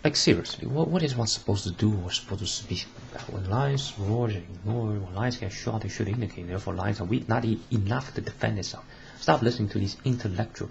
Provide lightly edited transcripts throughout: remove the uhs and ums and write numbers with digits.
Like seriously, what is one supposed to do or supposed to speak about? When lions roar, they ignore. When lions get shot, they should indicate. Therefore, lions are weak, not enough to defend itself. Stop listening to these intellectual,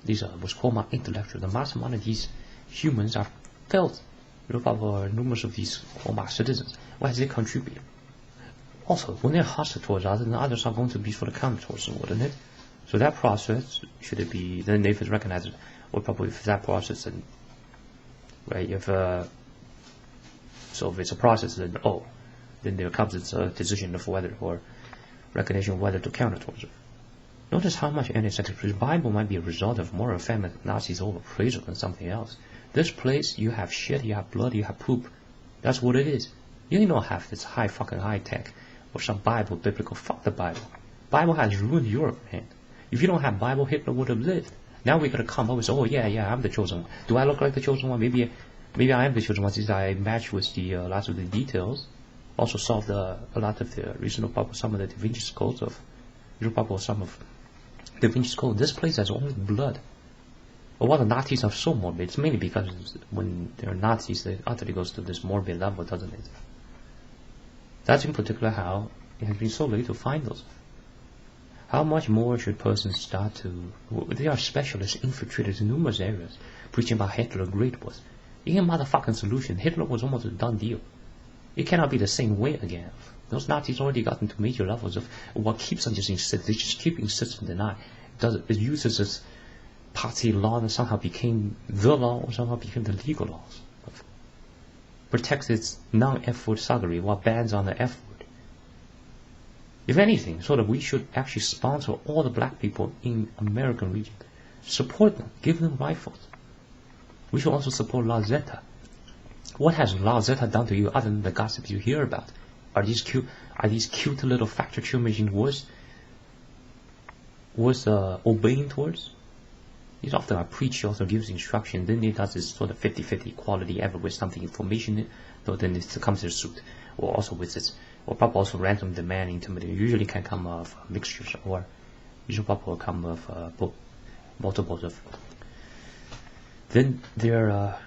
these what's called intellectual. The mass amount of these humans are felt. Numerous of these citizens. What has it contributed? Also, when they're hostile towards others, then others are going to be sort of counter towards them, wouldn't it? So that process, should it be, then if it's recognized, or probably if that process, then, right, so if it's a process, then, then there comes its decision of whether, or recognition of whether to counter towards it. Notice how much anti-Semitism. The Bible might be a result of moral famine, Nazis overpraise than something else. This place, you have shit, you have blood, you have poop. That's what it is. You don't have this high tech, or some Bible, biblical. Fuck the Bible. Bible has ruined Europe, man. If you don't have Bible, Hitler would have lived. Now we're gonna come up with, I'm the chosen one. Do I look like the chosen one? Maybe I am the chosen one since I match with the lots of the details. Also solved a lot of the reasonable problem, some of the Da Vinci's codes of some of Da Vinci's code. This place has only blood. But why the Nazis are so morbid? It's mainly because when they're Nazis, they utterly goes to this morbid level, doesn't it? That's in particular how it has been so late to find those. How much more should persons start to... They are specialists infiltrated in numerous areas, preaching about Hitler great was. Ain't a motherfucking solution. Hitler was almost a done deal. It cannot be the same way again. Those Nazis already got into major levels of what keeps on just insisting. They just keep insisting deny. It uses this party law and somehow became the law or somehow became the legal laws. Protects its non-F word thuggery while bans on the F word. If anything, we should actually sponsor all the black people in American region. Support them, give them rifles. We should also support La Zeta. What has La Zeta done to you other than the gossip you hear about? Are these cute little factory children worth obeying towards? He's often a preacher, also gives instruction, then he does this sort of 50-50 equality ever with something information in, though then it comes to suit. Or also with this, or probably also ransom demand intimidation. Usually can come of mixtures, or usually probably will come of multiples of. Then there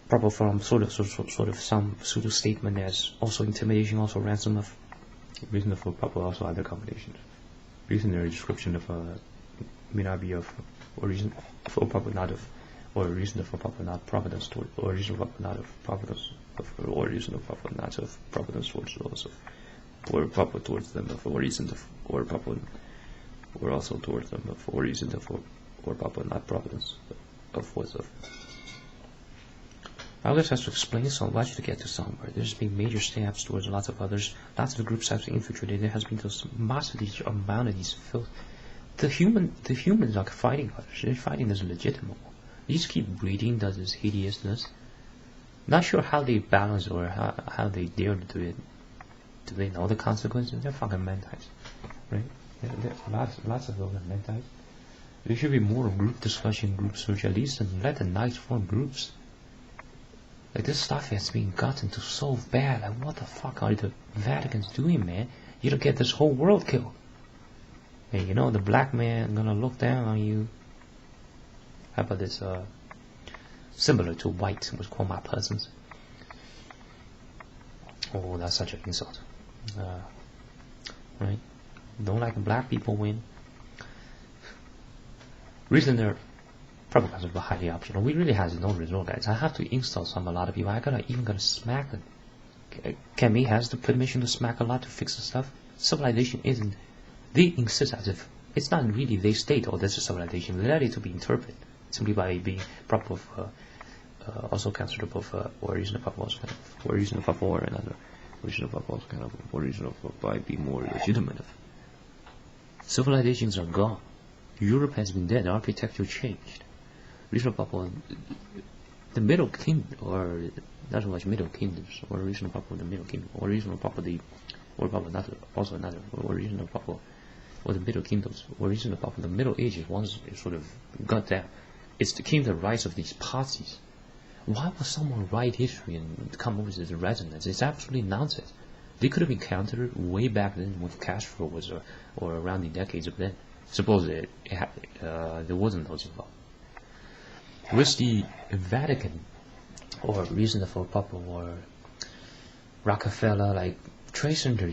probably from sort of some pseudo statement as also intimidation, also ransom of reason for probably also other combinations. Reasonary description of may not be of or reason for probably not of, or reason for probably not providence toward, or reason for probably not of providence, or reason for probably not of providence towards those of, or probably towards them of, or reason of, or probably, or also towards them of, or reason of, or probably not providence of was of. I always have to explain so much to get to somewhere. There's been major steps towards lots of others. Lots of the groups have been infiltrated. There has been this massive amount of these filth. The humans are fighting others. They're fighting this legitimate. They just keep breeding this hideousness. Not sure how they balance or how they dare to do it. Do they know the consequences? They're fucking mentais, right? There's lots of those mentais. There should be more group discussion, group search at least, and let the knights form groups. Like this stuff has been gotten to so bad. Like what the fuck are the Vatican's doing, man? You don't get this whole world killed. Hey, the black man gonna look down on you. How about this? Similar to white, was called my persons. Oh, that's such an insult. Right? Don't like black people win. Reason they're probably because of the highly optional. We really has no result, guys. I have to insult a lot of people. I even gotta smack them. Kemi has the permission to smack a lot to fix the stuff. Civilization isn't. They insist as if it's not really they state, this is civilization. They let it to be interpreted simply by being proper also considered of or reasonable also kind of or reasonable or another reasonable also kind of or reasonable by being more legitimate. Civilizations are gone. Europe has been dead. Architecture changed. Reasonable the Middle Kingdom, or not so much Middle Kingdoms, or reasonable the Middle Kingdom, or reasonable the or probably not also another or reasonable or the Middle Kingdoms, or reasonable the Middle Ages once it sort of got there. It's the king the rise of these parties. Why would someone write history and come up with this resonance? It's absolutely nonsense. They could have been countered way back then when Castro was, or around the decades of then. Suppose there wasn't those involved. With the Vatican or reason for probable, or Rockefeller, like Trace Center.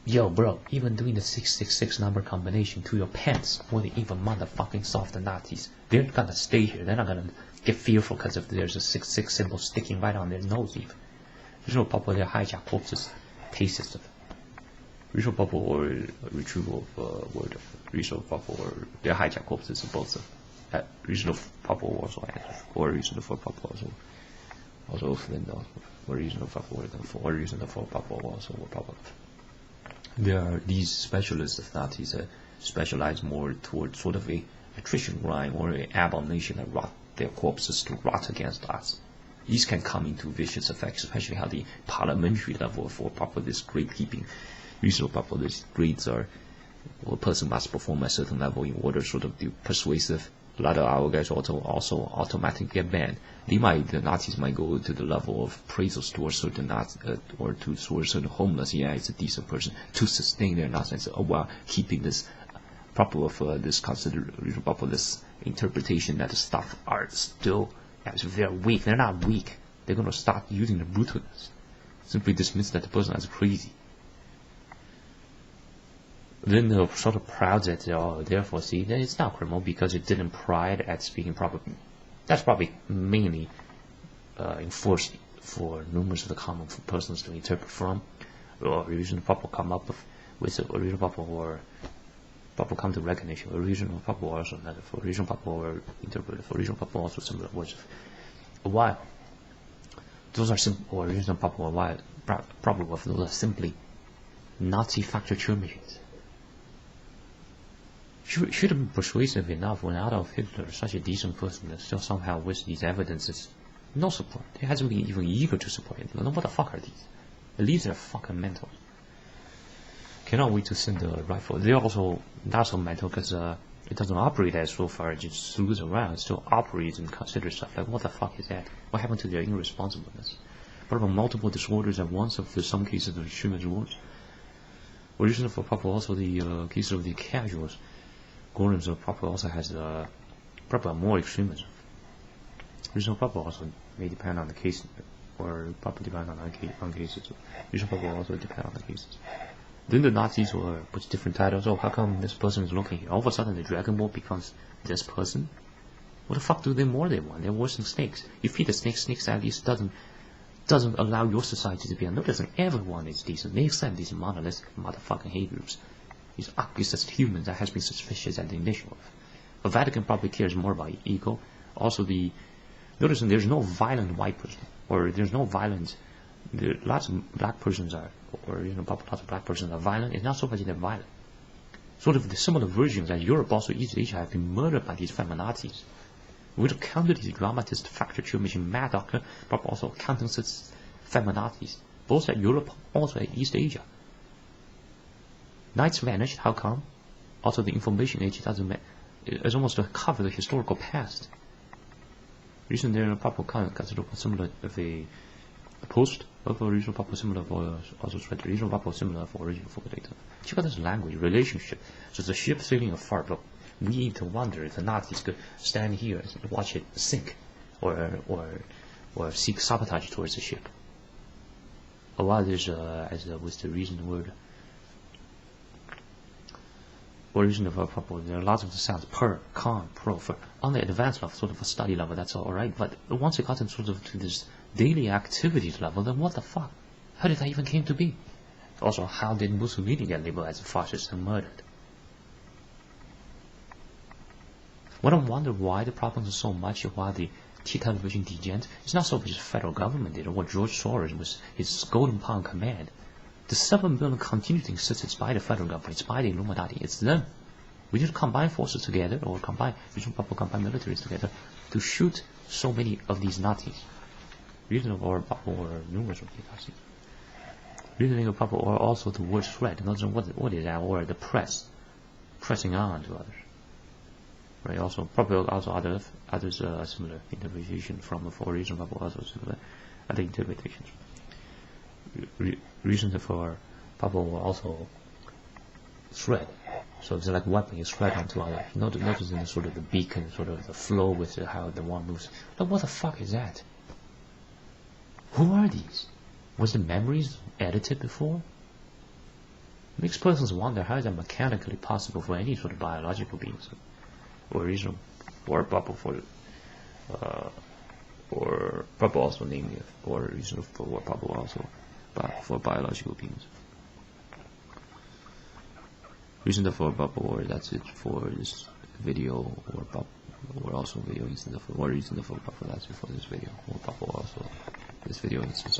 Yo, bro, even doing the 666 number combination to your pants wouldn't even motherfucking solve the Nazis. They're gonna stay here. They're not gonna get fearful because if there's a 66 symbol sticking right on their nose even. There's no probable they hijack corpses, pay system. Reasonable probable or retrieval of word. Reasonable probable or they hijack corpses both. Reasonable probable also or reasonable probable also Flint or reasonable probable or reasonable probable also or probable. There are these specialists of Nazis that specialize more towards sort of a attrition crime or an abomination that rot their corpses to rot against us. These can come into vicious effects, especially how the parliamentary level for proper this grade keeping. Usually proper these grades are, well, a person must perform at a certain level in order sort of to persuasive. A lot of our guys also automatically get banned. The Nazis might go to the level of praises towards certain or towards certain homeless. Yeah, it's a decent person to sustain their nonsense while keeping this proper of this considered proper this interpretation that the stuff are still very weak. They're not weak. They're gonna start using the brutalness. Simply dismiss that the person is crazy. Then they're sort of proud that therefore see that it's not criminal because it didn't pride at speaking proper. That's probably mainly enforced for numerous of the common persons to interpret from, or reason proper come up with original proper or proper come to recognition. Original proper also another for original proper or interpret for original proper also similar words. While those are simple or original proper or while probable of those are simply Nazi factual machines. Should have been persuasive enough when Adolf Hitler, such a decent person, that still somehow with these evidences, no support. He hasn't been even eager to support it. What the fuck are these? At least they're fucking mental. Cannot wait to send the rifle. They're also not so mental because it doesn't operate as so far. It just sleuths around. It still operates and considers stuff like what the fuck is that? What happened to their irresponsibleness? What about multiple disorders at once? Of some cases of extremist wars. Original for proper also the cases of the casuals. Gordon's proper also has proper more extremism. Reasonable proper also may depend on the case, or proper depend on cases. Reasonable proper also depend on the cases. Then the Nazis will put different titles. Oh, how come this person is looking here? All of a sudden the Dragon Ball becomes this person? What the fuck do they more they want? They're worse than snakes. You feed the snakes, snakes at least doesn't allow your society to be unnoticed, and everyone is decent. They accept these monolithic motherfucking hate groups. These ugliest humans that has been suspicious at the initial. The Vatican probably cares more about ego. Also, notice there's no violent white person, or there's no violence. Lots of black persons are, or lots of black persons are violent. It's not so much they're violent. Sort of the similar versions that Europe, also East Asia, have been murdered by these feminazis. We would counter these dramatist, factual machine, mad doctor, but also countenance feminazis, both at Europe, also at East Asia. Knights vanished. How come? Also, the information age is almost to cover the historical past. Reason they're proper considered similar of a post of original proper similar for also spread regional proper similar for original for data. Check out this language relationship. So the ship sailing afar, but we need to wonder if the Nazis could stand here and watch it sink, or seek sabotage towards the ship. A while there's with the reason word. Origin of a proper, there are lots of the sounds per, con, pro, for on the advanced level, sort of a study level, that's alright. But once it got into sort of to this daily activities level, then what the fuck? How did that even came to be? Also, how did Mussolini get labeled as a fascist and murdered? What I wonder why the problems are so much, why the television degens, it's not so much the federal government did, or what George Soros was his golden pound command. The 7 billion continuing existence by the federal government, it's by the Illuminati, it's them. We need to combine forces together, or combine militaries together, to shoot so many of these Nazis. Reasonable or numerous of these Nazis. Reasonable proper or also the word threat, not what is that, or the pressing on to others. Right, also probably also others similar interpretation from for reasonable also similar other interpretations. Reason for probable also thread. So it's like weapon is thread onto other. Notice in the sort of the beacon, sort of the flow with how the one moves. Like what the fuck is that? Who are these? Was the memories edited before? Makes persons wonder how is that mechanically possible for any sort of biological beings. Original orbable or probable also namely, or original for orbable also, but for biological beings. Reason for bubble, or that's it for this video, or also video reason for bubble, that's it for this video, or bubble also this video instance.